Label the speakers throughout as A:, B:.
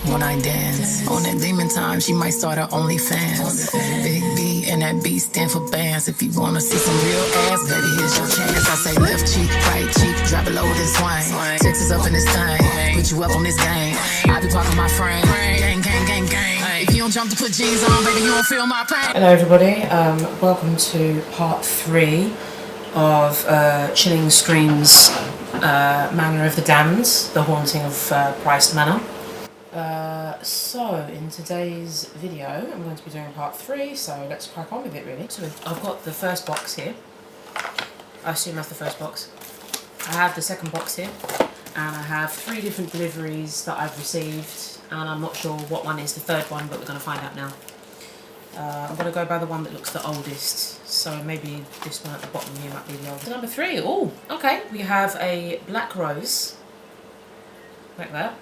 A: one-night dance. On that demon time, she might start her OnlyFans. Big B and that B stand for bands. If you wanna see some real ass, baby, here's your chance. I say left cheek, right cheek, drop it low with this swing. Texas up in this thing, put you up on this game. I be parking my frame, gang, gang, gang, gang. If you don't jump to put jeans on, baby, you won't feel my pain.
B: Hello everybody, welcome to part 3 of Chilling Screams Manor of the Damned, The Haunting of Pryce Manor. So in today's video I'm going to be doing part 3, so let's crack on with it really. So I've got the first box here. I assume that's the first box. I have the second box here, and I have 3 different deliveries that I've received, and I'm not sure what one is the third one, but we're going to find out now. I'm going to go by the one that looks the oldest, so maybe this one at the bottom here might be the oldest. Number 3, oh, okay, we have a black rose, like that.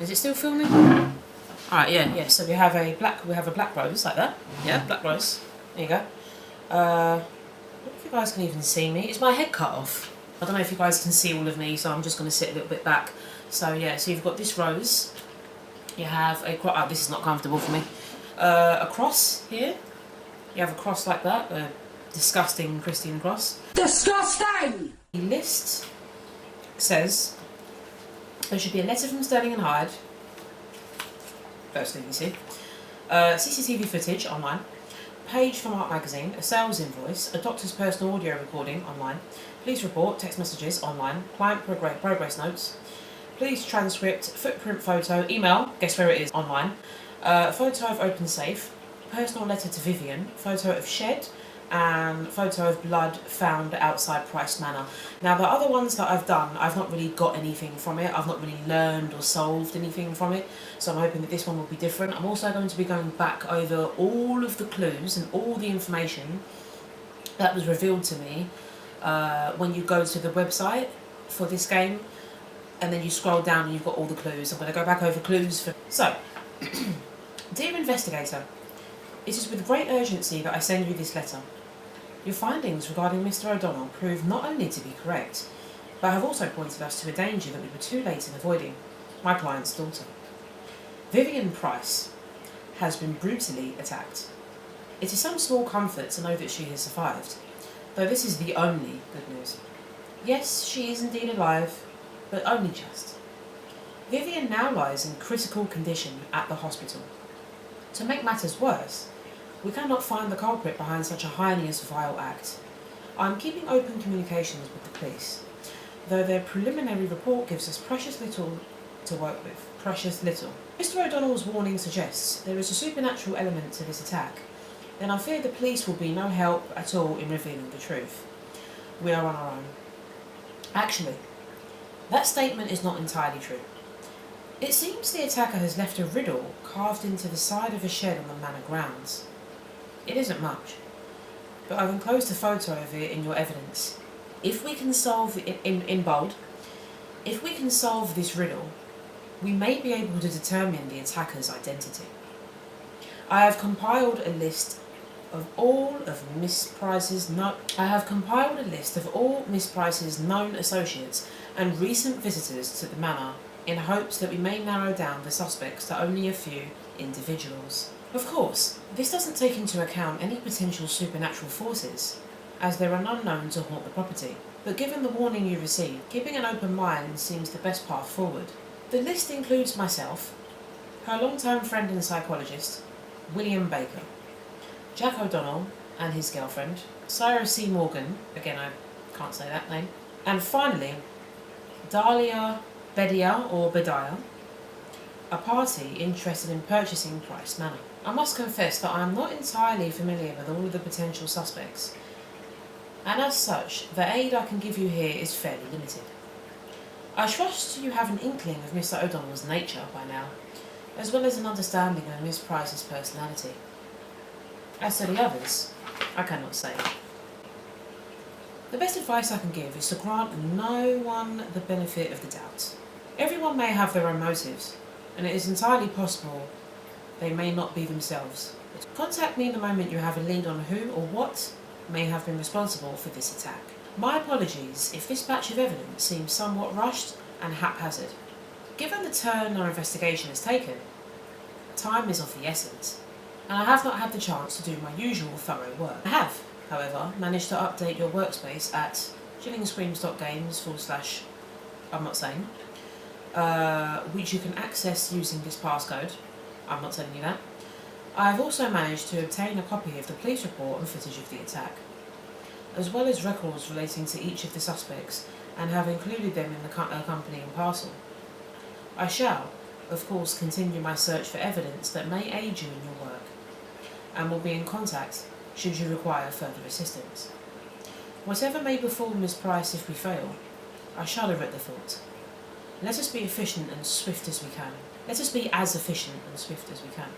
B: Is it still filming? Alright, yeah, so we have a black rose, like that. Yeah, black rose. There you go. I don't know if you guys can even see me. Is my head cut off? I don't know if you guys can see all of me, so I'm just going to sit a little bit back. So yeah, so you've got this rose. You have a cross. Oh, this is not comfortable for me. A cross here. You have a cross like that. A disgusting Christian cross. Disgusting! The list says there should be a letter from Sterling and Hyde. First thing you see. CCTV footage online. Page from Art Magazine. A sales invoice. A doctor's personal audio recording online. Police report. Text messages online. Client progress notes. Police transcript. Footprint photo. Email. Guess where it is? Online. Photo of open safe. Personal letter to Vivian. Photo of shed. And photo of blood found outside Pryce Manor. Now the other ones that I've done, I've not really got anything from it. I've not really learned or solved anything from it. So I'm hoping that this one will be different. I'm also going to be going back over all of the clues and all the information that was revealed to me when you go to the website for this game. And then you scroll down and you've got all the clues. I'm going to go back over clues for... So, dear investigator, it is with great urgency that I send you this letter. Your findings regarding Mr. O'Donnell prove not only to be correct, but have also pointed us to a danger that we were too late in avoiding. My client's daughter. Vivian Pryce has been brutally attacked. It is some small comfort to know that she has survived, though this is the only good news. Yes, she is indeed alive, but only just. Vivian now lies in critical condition at the hospital. To make matters worse, we cannot find the culprit behind such a heinous, vile act. I am keeping open communications with the police, though their preliminary report gives us precious little to work with. Precious little. Mr. O'Donnell's warning suggests there is a supernatural element to this attack, then I fear the police will be no help at all in revealing the truth. We are on our own. Actually, that statement is not entirely true. It seems the attacker has left a riddle carved into the side of a shed on the manor grounds. It isn't much, but I've enclosed a photo of it in your evidence. If we can solve it, in bold, if we can solve this riddle, we may be able to determine the attacker's identity. I have compiled a list of all of Miss Pryce's known associates and recent visitors to the manor, in hopes that we may narrow down the suspects to only a few individuals. Of course, this doesn't take into account any potential supernatural forces, as there are none known to haunt the property. But given the warning you received, keeping an open mind seems the best path forward. The list includes myself, her long-time friend and psychologist, William Baker, Jack O'Donnell and his girlfriend, Sarah C. Morgan, again I can't say that name, and finally, Dahlia Bedia or Bediah, a party interested in purchasing Pryce Manor. I must confess that I am not entirely familiar with all of the potential suspects, and as such, the aid I can give you here is fairly limited. I trust you have an inkling of Mr. O'Donnell's nature by now, as well as an understanding of Miss Pryce's personality. As to the others, I cannot say. The best advice I can give is to grant no one the benefit of the doubt. Everyone may have their own motives, and it is entirely possible they may not be themselves. Contact me the moment you have a lead on who or what may have been responsible for this attack. My apologies if this batch of evidence seems somewhat rushed and haphazard. Given the turn our investigation has taken, time is of the essence, and I have not had the chance to do my usual thorough work. I have, however, managed to update your workspace at chillingscreams.games/ I'm not saying, which you can access using this passcode. I'm not telling you that. I have also managed to obtain a copy of the police report and footage of the attack, as well as records relating to each of the suspects, and have included them in the accompanying parcel. I shall, of course, continue my search for evidence that may aid you in your work, and will be in contact should you require further assistance. Whatever may befall Miss Pryce if we fail, I shudder at the thought. Let us be efficient and swift as we can. Let us be as efficient and swift as we can.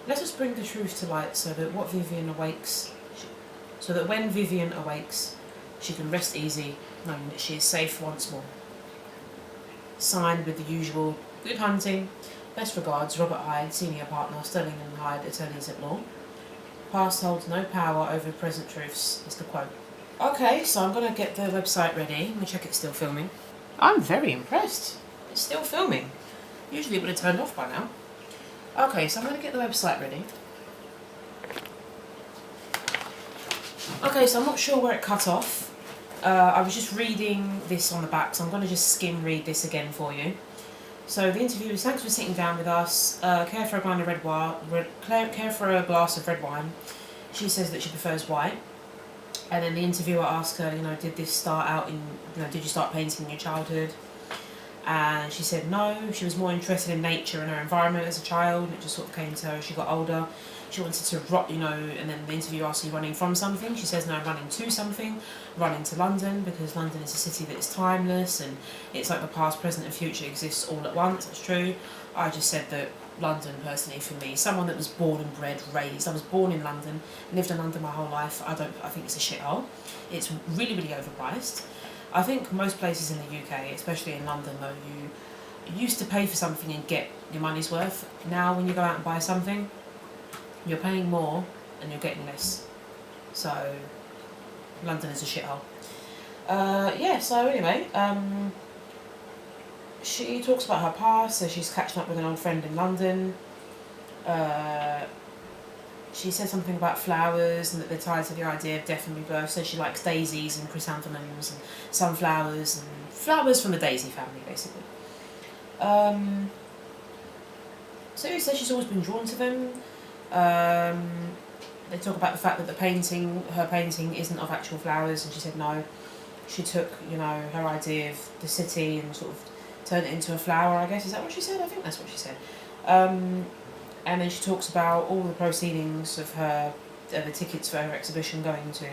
B: Let us bring the truth to light so that when Vivian awakes, she can rest easy, knowing that she is safe once more. Signed with the usual good hunting. Best regards, Robert Hyde, Senior Partner, Sterling and Hyde, Attorneys at Law. Past holds no power over present truths, is the quote. Okay, so I'm going to get the website ready. Let me check it's still filming. I'm very impressed. It's still filming. Usually it would have turned off by now. Okay, so I'm going to get the website ready. Okay, so I'm not sure where it cut off. I was just reading this on the back, so I'm going to just skim read this again for you. So the interview is, thanks for sitting down with us. Care for a glass of red wine. She says that she prefers white. And then the interviewer asked her, did this start out in, did you start painting in your childhood? And she said no, she was more interested in nature and her environment as a child, and it just sort of came to her as she got older. She wanted to and then the interviewer asked, are you running from something? She says, no, I'm running to something, running to London, because London is a city that is timeless, and it's like the past, present and future exists all at once. That's true. I just said that London, personally, for me, someone that was born and bred, raised, I was born in London, lived in London my whole life, I think it's a shithole. It's really, really overpriced. I think most places in the UK, especially in London though, you used to pay for something and get your money's worth. Now when you go out and buy something, you're paying more and you're getting less. So London is a shithole. So anyway, she talks about her past, so she's catching up with an old friend in London. She said something about flowers and that they're tied to the idea of death and rebirth, so she likes daisies and chrysanthemums and sunflowers and flowers from the daisy family, basically. So he says she's always been drawn to them. They talk about the fact that her painting isn't of actual flowers, and she said no. She took, her idea of the city and sort of turned it into a flower, I guess. Is that what she said? I think that's what she said. And then she talks about all the proceedings of the tickets for her exhibition going to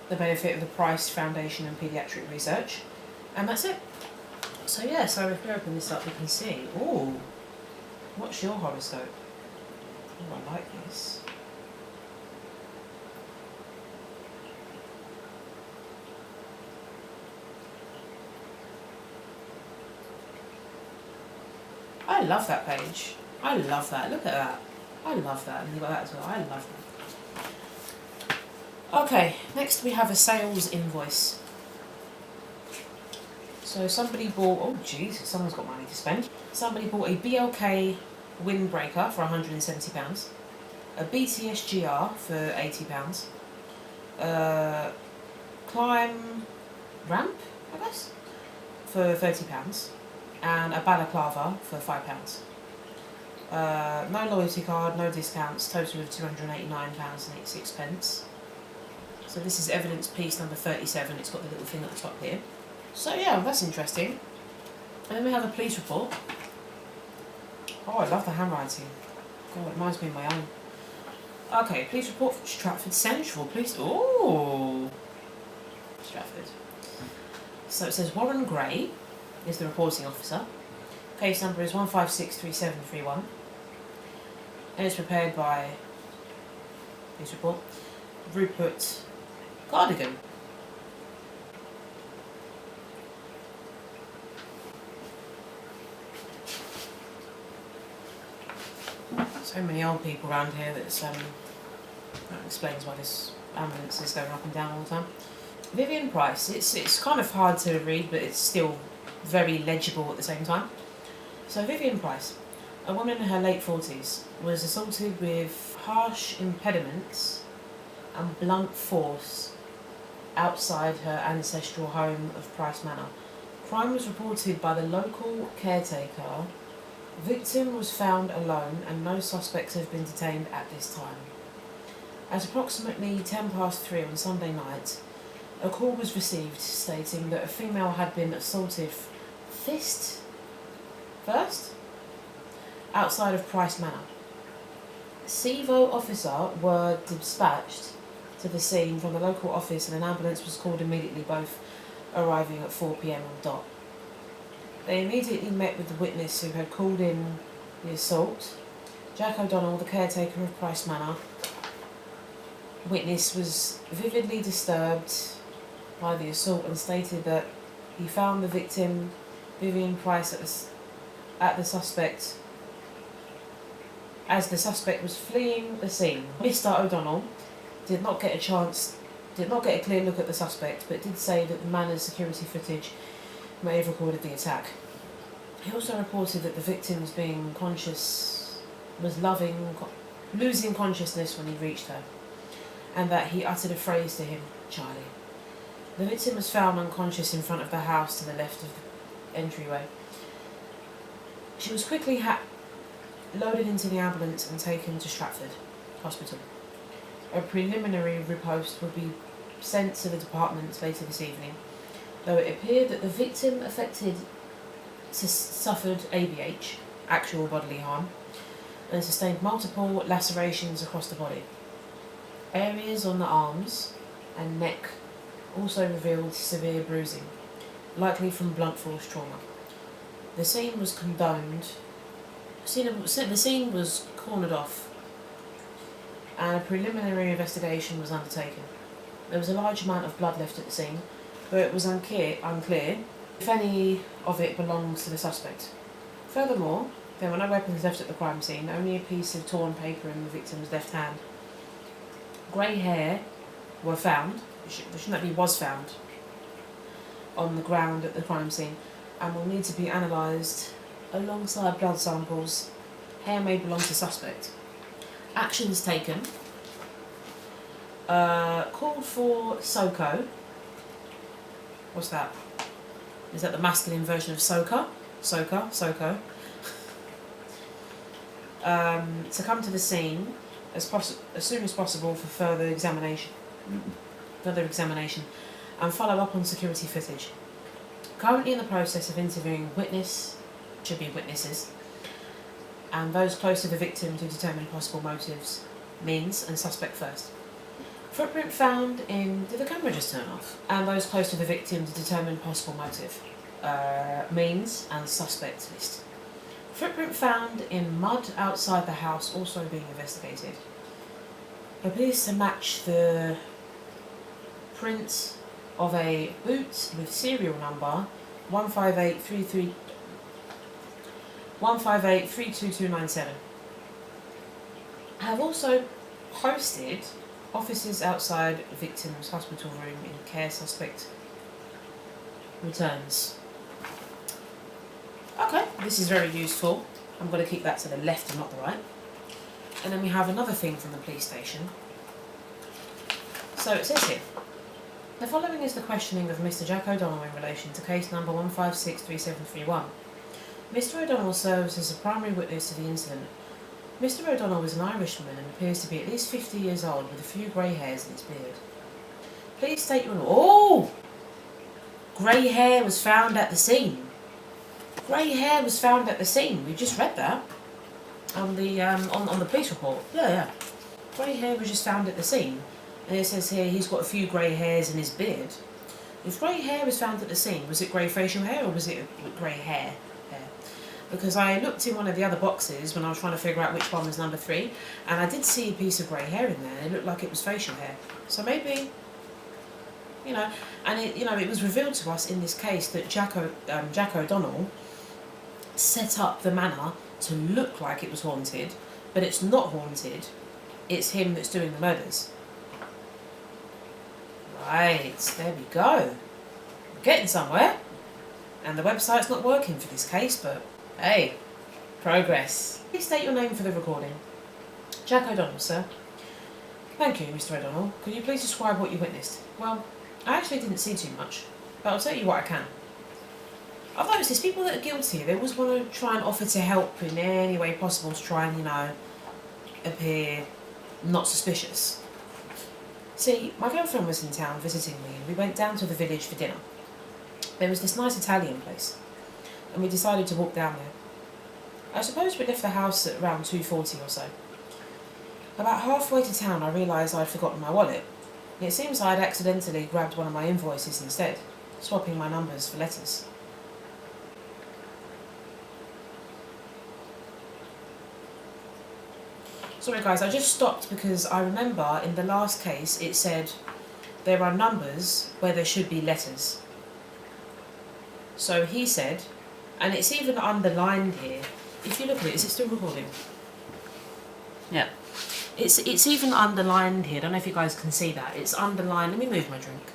B: the benefit of the Pryce Foundation and Paediatric Research. And that's it. So yeah, so if we open this up, we can see. Ooh, what's your horoscope? Oh, I like this. I love that page. I love that. Look at that. I love that. And you've got that as well. I love that. Okay, next we have a sales invoice. So somebody bought, oh jeez, someone's got money to spend. Somebody bought a BLK windbreaker for £170, a BTS GR for £80, climb ramp, I guess, for £30, and a balaclava for £5. No loyalty card, no discounts, total of £289.86. So this is evidence piece number 37, it's got the little thing at the top here. So yeah, that's interesting. And then we have a police report. Oh, I love the handwriting. God, it reminds me of my own. Okay, police report from Stratford Central Police. Oh, Stratford. So it says Warren Gray is the reporting officer. Case number is 1563731. And it's prepared by, police report, Rupert Cardigan. So many old people around here that explains why this ambulance is going up and down all the time. Vivian Pryce, it's kind of hard to read, but it's still very legible at the same time. So Vivian Pryce, a woman in her late 40s, was assaulted with harsh impediments and blunt force outside her ancestral home of Pryce Manor. Crime was reported by the local caretaker. Victim was found alone and no suspects have been detained at this time. At approximately 3 on Sunday night, a call was received stating that a female had been assaulted fist first outside of Pryce Manor. CEVO officer were dispatched to the scene from the local office and an ambulance was called immediately, both arriving at 4 p.m. on dot. They immediately met with the witness who had called in the assault, Jack O'Donnell, the caretaker of Pryce Manor. The witness was vividly disturbed by the assault and stated that he found the victim, Vivian Pryce, at the suspect as the suspect was fleeing the scene. Mr. O'Donnell did not get a clear look at the suspect, but did say that the manor's security footage may have recorded the attack. He also reported that the victim was losing consciousness when he reached her, and that he uttered a phrase to him, "Charlie." The victim was found unconscious in front of the house to the left of the entryway. She was quickly loaded into the ambulance and taken to Stratford Hospital. A preliminary report would be sent to the department later this evening, though it appeared that the victim suffered ABH, actual bodily harm, and sustained multiple lacerations across the body. Areas on the arms and neck also revealed severe bruising, likely from blunt force trauma. The scene was cornered off, and a preliminary investigation was undertaken. There was a large amount of blood left at the scene, but it was unclear if any of it belonged to the suspect. Furthermore, there were no weapons left at the crime scene, only a piece of torn paper in the victim's left hand. Grey hair were found, was found, on the ground at the crime scene, and will need to be analysed alongside blood samples. Hair may belong to suspect. Actions taken. Called for SOCO. What's that? Is that the masculine version of SOCO? SOCO. To come to the scene as soon as possible for further examination, and follow up on security footage. Currently in the process of interviewing witnesses, and those close to the victim to determine possible motives, means, and suspect first. Footprint found in... Did the camera just turn off? And those close to the victim to determine possible motive, means, and suspect list. Footprint found in mud outside the house also being investigated. Appears to match the print of a boot with serial number 158 32297. I have also posted officers outside victim's hospital room in care suspect returns. Okay, this is very useful. I'm going to keep that to the left and not the right. And then we have another thing from the police station. So it says here, the following is the questioning of Mr. Jack O'Donnell in relation to case number 1563731. Mr. O'Donnell serves as a primary witness to the incident. Mr. O'Donnell is an Irishman and appears to be at least 50 years old with a few grey hairs in his beard. Please state your... Oh! Grey hair was found at the scene. Grey hair was found at the scene. We just read that on the on the police report. Yeah. Grey hair was just found at the scene. And it says here he's got a few grey hairs in his beard. If grey hair was found at the scene, was it grey facial hair or was it grey hair? Because I looked in one of the other boxes when I was trying to figure out which one was number 3, and I did see a piece of grey hair in there, and it looked like it was facial hair. So maybe, and it was revealed to us in this case that Jack O'Donnell set up the manor to look like it was haunted, but it's not haunted. It's him that's doing the murders. Right, there we go. We're getting somewhere. And the website's not working for this case, but hey, progress. Please state your name for the recording. Jack O'Donnell, sir. Thank you, Mr. O'Donnell. Could you please describe what you witnessed? Well, I actually didn't see too much, but I'll tell you what I can. I've noticed there's people that are guilty. They always want to try and offer to help in any way possible to try and, appear not suspicious. See, my girlfriend was in town visiting me and we went down to the village for dinner. There was this nice Italian place and we decided to walk down there. I suppose we left the house at around 2:40 or so. About halfway to town I realised I'd forgotten my wallet. It seems I'd accidentally grabbed one of my invoices instead, swapping my numbers for letters. Sorry guys, I just stopped because I remember in the last case it said there are numbers where there should be letters. So he said, and it's even underlined here, if you look at it, is it still recording? Yeah. It's even underlined here, I don't know if you guys can see that. It's underlined, let me move my drink.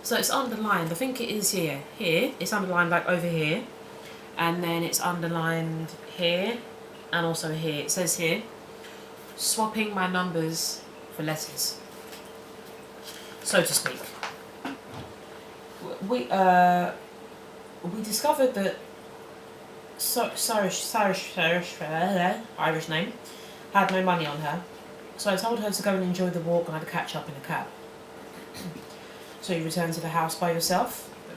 B: So it's underlined, I think it is here, it's underlined like over here, and then it's underlined here, and also here. It says here, swapping my numbers for letters, so to speak. We discovered that Irish name, had no money on her, so I told her to go and enjoy the walk and I'd catch up in a cab. So you returned to the house by yourself? The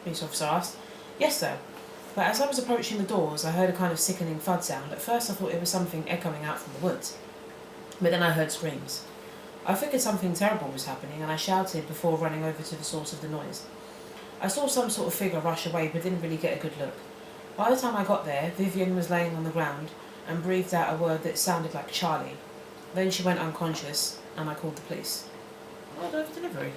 B: police officer asked. Yes, sir. But as I was approaching the doors, I heard a kind of sickening thud sound. At first I thought it was something echoing out from the woods, but then I heard screams. I figured something terrible was happening and I shouted before running over to the source of the noise. I saw some sort of figure rush away but didn't really get a good look. By the time I got there, Vivian was laying on the ground and breathed out a word that sounded like Charlie. Then she went unconscious and I called the police. Well, over delivery.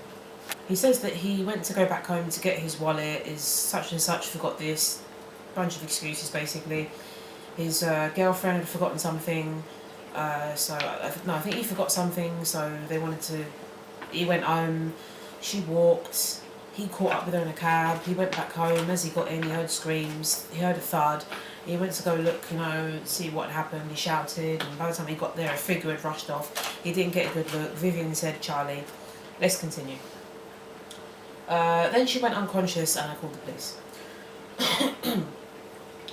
B: He says that he went to go back home to get his wallet, his such and such forgot this, bunch of excuses basically. His girlfriend had forgotten something, I think he forgot something, so he went home, she walked, he caught up with her in a cab, he went back home. As he got in, he heard screams, he heard a thud, he went to go look, see what happened, he shouted, and by the time he got there a figure had rushed off, he didn't get a good look. Vivian said, Charlie. Let's continue. Then she went unconscious and I called the police.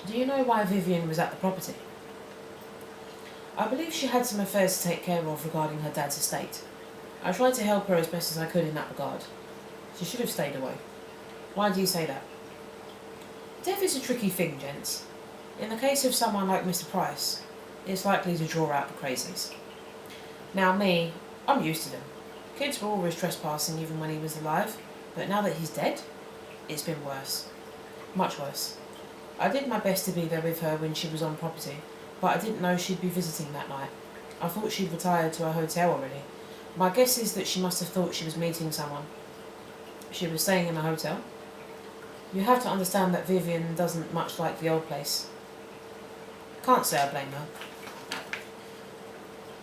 B: Do you know why Vivian was at the property? I believe she had some affairs to take care of regarding her dad's estate. I tried to help her as best as I could in that regard. She should have stayed away. Why do you say that? Death is a tricky thing, gents. In the case of someone like Mr. Pryce, it's likely to draw out the crazies. Now me, I'm used to them. Kids were always trespassing even when he was alive, but now that he's dead, it's been worse. Much worse. I did my best to be there with her when she was on property, but I didn't know she'd be visiting that night. I thought she'd retired to a hotel already. My guess is that she must have thought she was meeting someone. She was staying in a hotel. You have to understand that Vivian doesn't much like the old place. Can't say I blame her.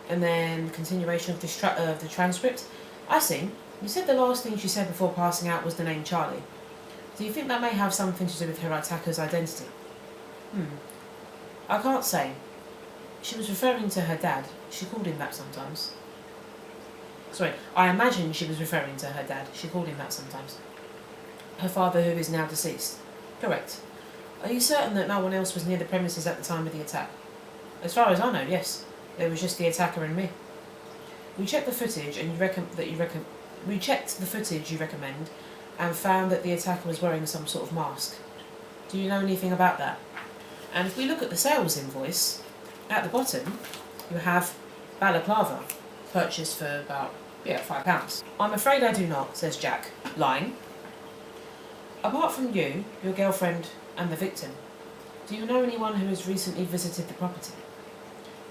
B: And then continuation of the transcript. I see. You said the last thing she said before passing out was the name Charlie. Do you think that may have something to do with her attacker's identity? I can't say. She was referring to her dad. She called him that sometimes. Sorry, I imagine she was referring to her dad. She called him that sometimes. Her father, who is now deceased. Correct. Are you certain that no one else was near the premises at the time of the attack? As far as I know, yes. There was just the attacker and me. We checked the footage and we checked the footage you recommend and found that the attacker was wearing some sort of mask. Do you know anything about that? And if we look at the sales invoice, at the bottom you have balaclava, purchased for about £5. I'm afraid I do not, says Jack, lying. Apart from you, your girlfriend and the victim, do you know anyone who has recently visited the property?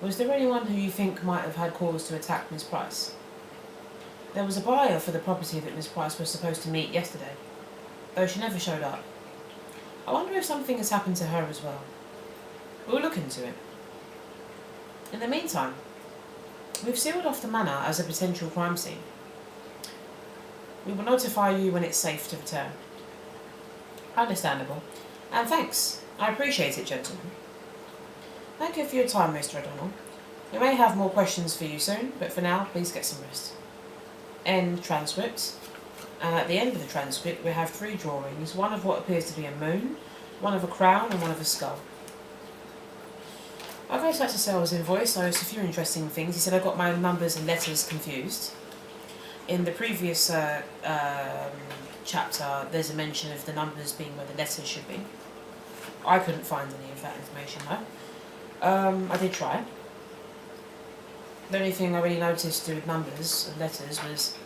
B: Was there anyone who you think might have had cause to attack Miss Pryce? There was a buyer for the property that Miss Pryce was supposed to meet yesterday, though she never showed up. I wonder if something has happened to her as well. We'll look into it. In the meantime, we've sealed off the manor as a potential crime scene. We will notify you when it's safe to return. Understandable. And thanks. I appreciate it, gentlemen. Thank you for your time, Mr. O'Donnell. We may have more questions for you soon, but for now, please get some rest. End transcript. And at the end of the transcript, we have 3 drawings, one of what appears to be a moon, one of a crown, and one of a skull. I goes back to sales invoice. I noticed a few interesting things. He said I got my numbers and letters confused. In the previous chapter, there's a mention of the numbers being where the letters should be. I couldn't find any of that information though. I did try. The only thing I really noticed to do with numbers and letters was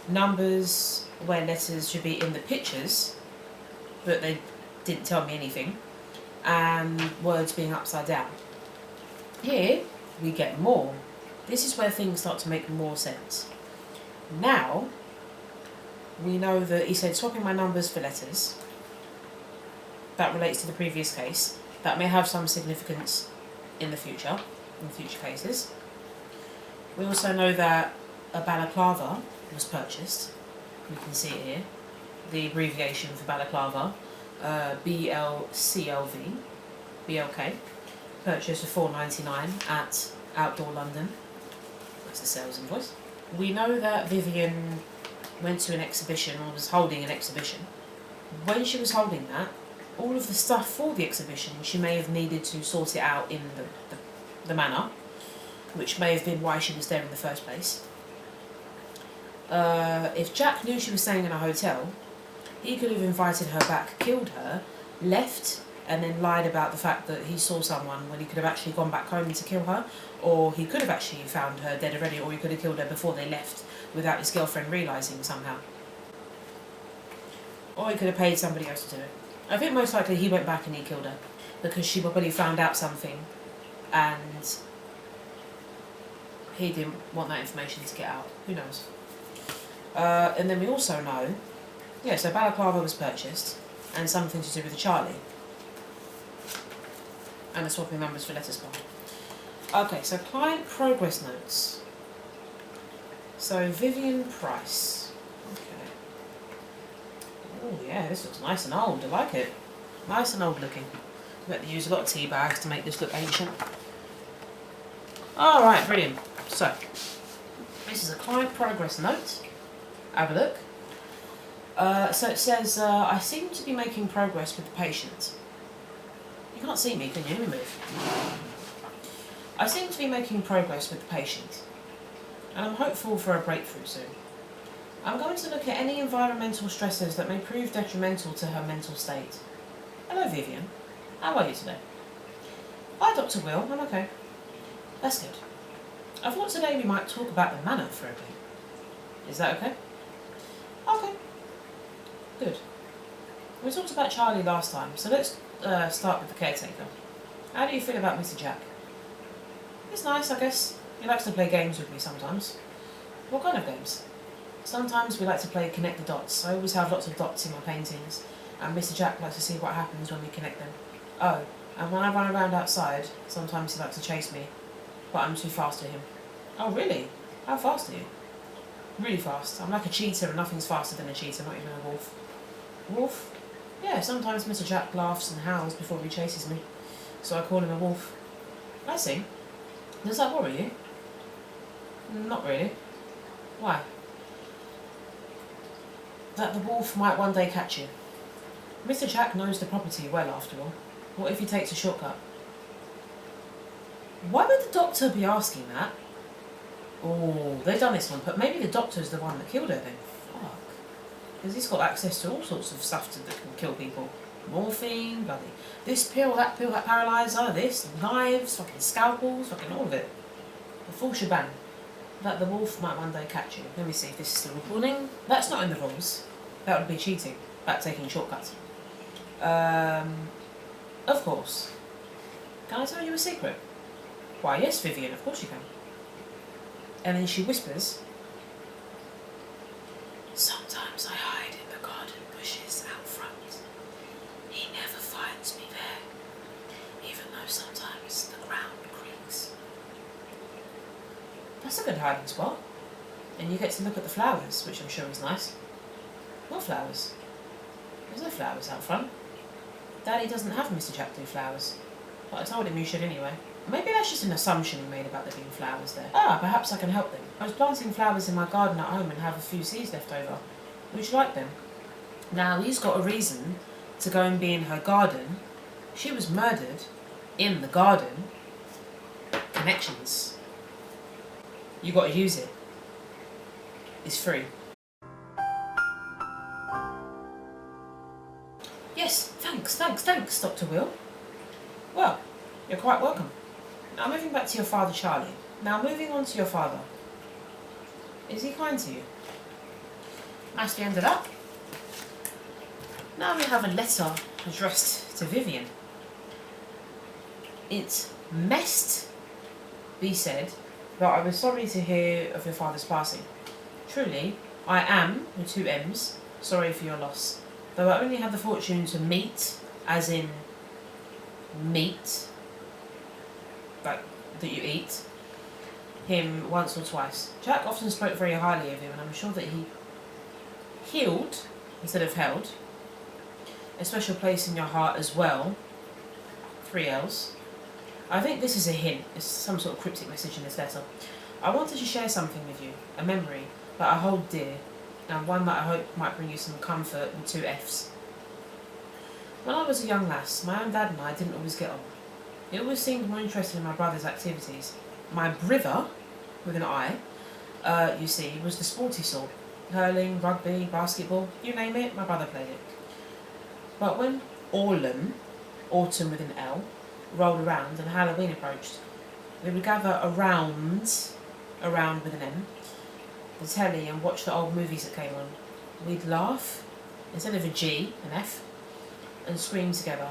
B: numbers where letters should be in the pictures, but they didn't tell me anything, and words being upside down. Here we get more. This is where things start to make more sense. Now we know that he said swapping my numbers for letters. That relates to the previous case. That may have some significance in future cases. We also know that a balaclava was purchased. You can see it here. The abbreviation for balaclava, BLCLV, BLK, purchased for $4.99 at Outdoor London. That's the sales invoice. We know that Vivian went to an exhibition, or was holding an exhibition. When she was holding that, all of the stuff for the exhibition, she may have needed to sort it out in the manor, which may have been why she was there in the first place. If Jack knew she was staying in a hotel, he could have invited her back, killed her, left, and then lied about the fact that he saw someone when he could have actually gone back home to kill her, or he could have actually found her dead already, or he could have killed her before they left without his girlfriend realising somehow. Or he could have paid somebody else to do it. I think most likely he went back and he killed her, because she probably found out something and he didn't want that information to get out. Who knows? And then we also know, so balaclava was purchased, and something to do with Charlie. And the swapping numbers for letters part. Okay, so client progress notes. So Vivian Pryce. Okay. Oh yeah, this looks nice and old. I like it. Nice and old looking. We had to use a lot of tea bags to make this look ancient. Alright, brilliant. So, this is a client progress note. Have a look. So it says, I seem to be making progress with the patient. You can't see me, can you? Let me move. I seem to be making progress with the patient, and I'm hopeful for a breakthrough soon. I'm going to look at any environmental stressors that may prove detrimental to her mental state. Hello, Vivian. How are you today? Hi, Dr. Will. I'm okay. That's good. I thought today we might talk about the manor for a bit. Is that okay? Okay. Good. We talked about Charlie last time, so let's start with the caretaker. How do you feel about Mr. Jack? It's nice, I guess. He likes to play games with me sometimes. What kind of games? Sometimes we like to play connect the dots. I always have lots of dots in my paintings, and Mr. Jack likes to see what happens when we connect them. Oh, and when I run around outside, sometimes he likes to chase me, but I'm too fast for him. Oh, really? How fast are you? Really fast. I'm like a cheetah, and nothing's faster than a cheetah, not even a wolf. Wolf? Yeah, sometimes Mr. Jack laughs and howls before he chases me, so I call him a wolf. I see. Does that worry you? Not really. Why? That the wolf might one day catch you. Mr. Jack knows the property well, after all. What if he takes a shortcut? Why would the doctor be asking that? Oh, they've done this one, but maybe the doctor's the one that killed her then. Fuck. Because he's got access to all sorts of stuff that can kill people. Morphine, bloody this pill, that paralyzer, this, knives, fucking scalpels, fucking all of it. The full shebang. That the wolf might one day catch you. Let me see if this is still recording. That's not in the rules. That would be cheating. About taking shortcuts. Of course. Can I tell you a secret? Why, yes, Vivian, of course you can. And then she whispers, sometimes I hide in the garden bushes out front. He never finds me there, even though sometimes the ground creaks. That's a good hiding spot. And you get to look at the flowers, which I'm sure is nice. What flowers? There's no flowers out front. Daddy doesn't have Mr. Jackdaw flowers. But I told him you should anyway. Maybe that's just an assumption he made about there being flowers there. Perhaps I can help them. I was planting flowers in my garden at home and have a few seeds left over. Would you like them? Now, he's got a reason to go and be in her garden. She was murdered in the garden. Connections. You got to use it. It's free. Yes, thanks, Dr. Will. Well, you're quite welcome. Now moving back to your father, Charlie. Now moving on to your father. Is he kind to you? That's the end of that. Now we have a letter addressed to Vivian. It must be said that I was sorry to hear of your father's passing. Truly, I am, with 2 M's, sorry for your loss. Though I only had the fortune to meet, as in meat, like that you eat, him once or twice. Jack often spoke very highly of him, and I'm sure that he healed instead of held a special place in your heart as well. 3 L's. I think this is a hint. It's some sort of cryptic message in this letter. I wanted to share something with you, a memory that I hold dear, and one that I hope might bring you some comfort, with 2 F's. When I was a young lass, my own dad and I didn't always get on. He always seemed more interested in my brother's activities. My brither, with an I, you see, was the sporty sort. Hurling, rugby, basketball, you name it, my brother played it. But when autumn with an L, rolled around and Halloween approached, we would gather around with an M, the telly, and watch the old movies that came on. We'd laugh, instead of a G, an F, and scream together.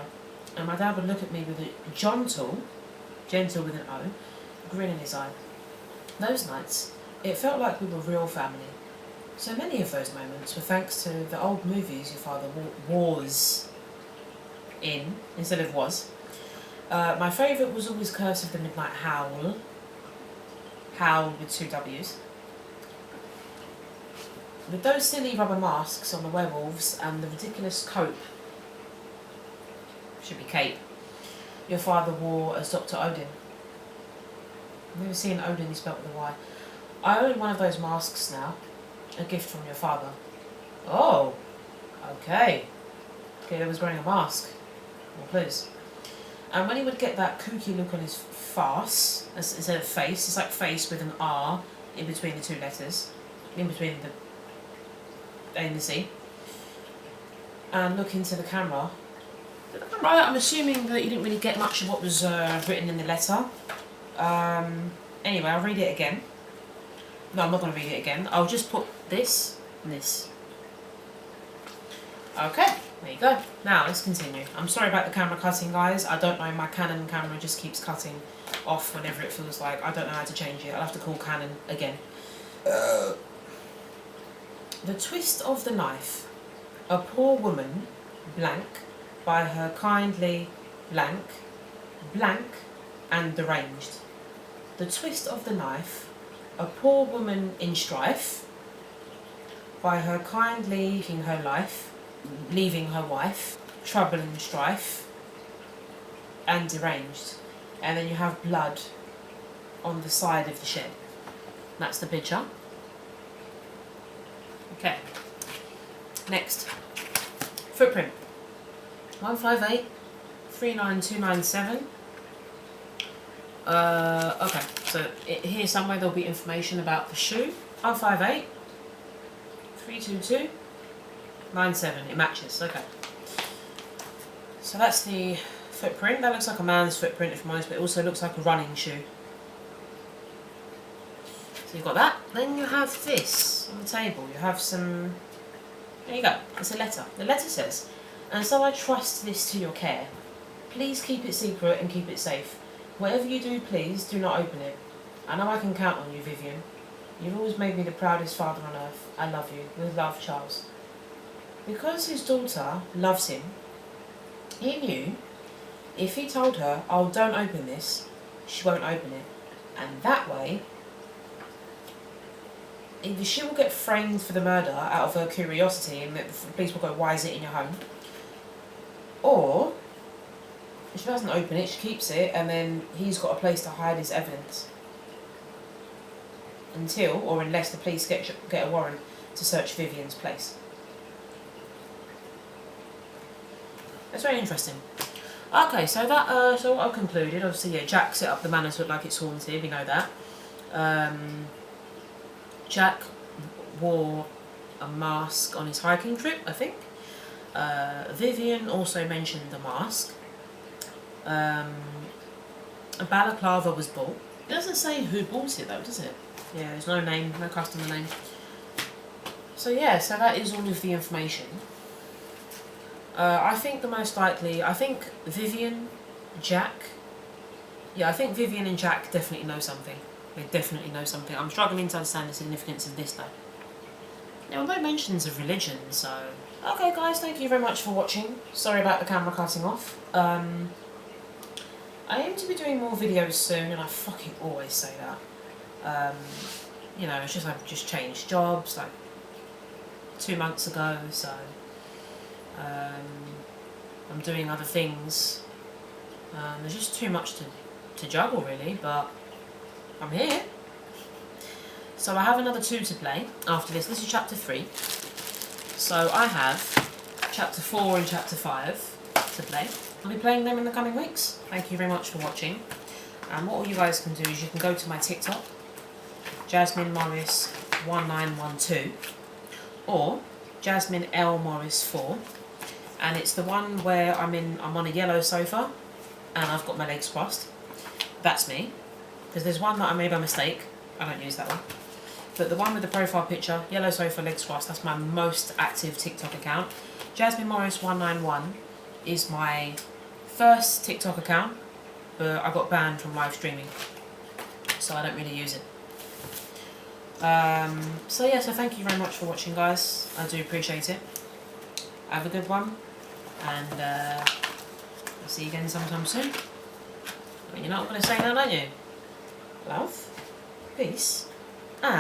B: And my dad would look at me with a gentle with an O, grin in his eye. Those nights, it felt like we were real family. So many of those moments were thanks to the old movies your father was in, instead of was. My favourite was always Curse of the Midnight Howl with 2 W's. With those silly rubber masks on the werewolves and the ridiculous cope, should be cape, your father wore as Dr. Odin. I've never seen Odin spelt with a Y. I own one of those masks now, a gift from your father. Oh, okay. Caleb was wearing a mask. Well, please. And when he would get that kooky look on his farce, instead of face, it's like face with an R in between the 2 letters, in between the A and the C, and look into the camera. Right, I'm assuming that you didn't really get much of what was written in the letter. Anyway, I'll read it again. No, I'm not going to read it again. I'll just put this and this. Okay, there you go. Now, let's continue. I'm sorry about the camera cutting, guys. I don't know, my Canon camera just keeps cutting off whenever it feels like. I don't know how to change it. I'll have to call Canon again. The twist of the knife. A poor woman, blank, by her kindly, blank, and deranged. The twist of the knife. A poor woman in strife, by her kindly leaving her life, leaving her wife, trouble and strife, and deranged. And then you have blood on the side of the shed. That's the picture. Okay. Next. Footprint. 158 39297. Okay, so here somewhere there'll be information about the shoe. 158 322 97. It matches. Okay. So that's the footprint. That looks like a man's footprint, if I'm honest, but it also looks like a running shoe. So you've got that. Then you have this on the table. You have some. There you go. It's a letter. The letter says, "And so I trust this to your care. Please keep it secret and keep it safe. Whatever you do, please do not open it. I know I can count on you, Vivian. You've always made me the proudest father on earth. I love you. With love, Charles." Because his daughter loves him, he knew if he told her, "Oh, don't open this," she won't open it. And that way, either she will get framed for the murder out of her curiosity and the police will go, "Why is it in your home?" Or if she doesn't open it, she keeps it, and then he's got a place to hide his evidence until or unless the police get a warrant to search Vivian's place. That's very interesting. Okay, so that so what I've concluded, obviously, yeah, Jack set up the manor to look like it's haunted. We know that. Jack wore a mask on his hiking trip, I think. Vivian also mentioned the mask. A balaclava was bought. It doesn't say who bought it though, does it? Yeah, there's no name, no customer name. So yeah, so that is all of the information. I think the most likely, I think Vivian, Jack. Yeah, I think Vivian and Jack definitely know something. They definitely know something. I'm struggling to understand the significance of this though. There were no mentions of religion, so... Okay guys, thank you very much for watching. Sorry about the camera cutting off. I aim to be doing more videos soon, and I fucking always say that. You know, it's just I've just changed jobs like 2 months ago, so I'm doing other things. There's just too much to juggle really, but I'm here. So I have another 2 to play after this. This is chapter 3. So I have chapter 4 and chapter 5 to play. I'll be playing them in the coming weeks. Thank you very much for watching. And what all you guys can do is you can go to my TikTok, Jasmine Morris 1912, or Jasmine L Morris 4, and it's the one where I'm on a yellow sofa and I've got my legs crossed. That's me, because there's one that I made by mistake. I don't use that one, but the one with the profile picture, yellow sofa, legs crossed, that's my most active TikTok account. Jasmine Morris 191 is my first TikTok account, but I got banned from live streaming, so I don't really use it. So yeah, so thank you very much for watching guys, I do appreciate it. Have a good one, and I'll see you again sometime soon. I mean, you're not going to say that, are you? Love, peace, and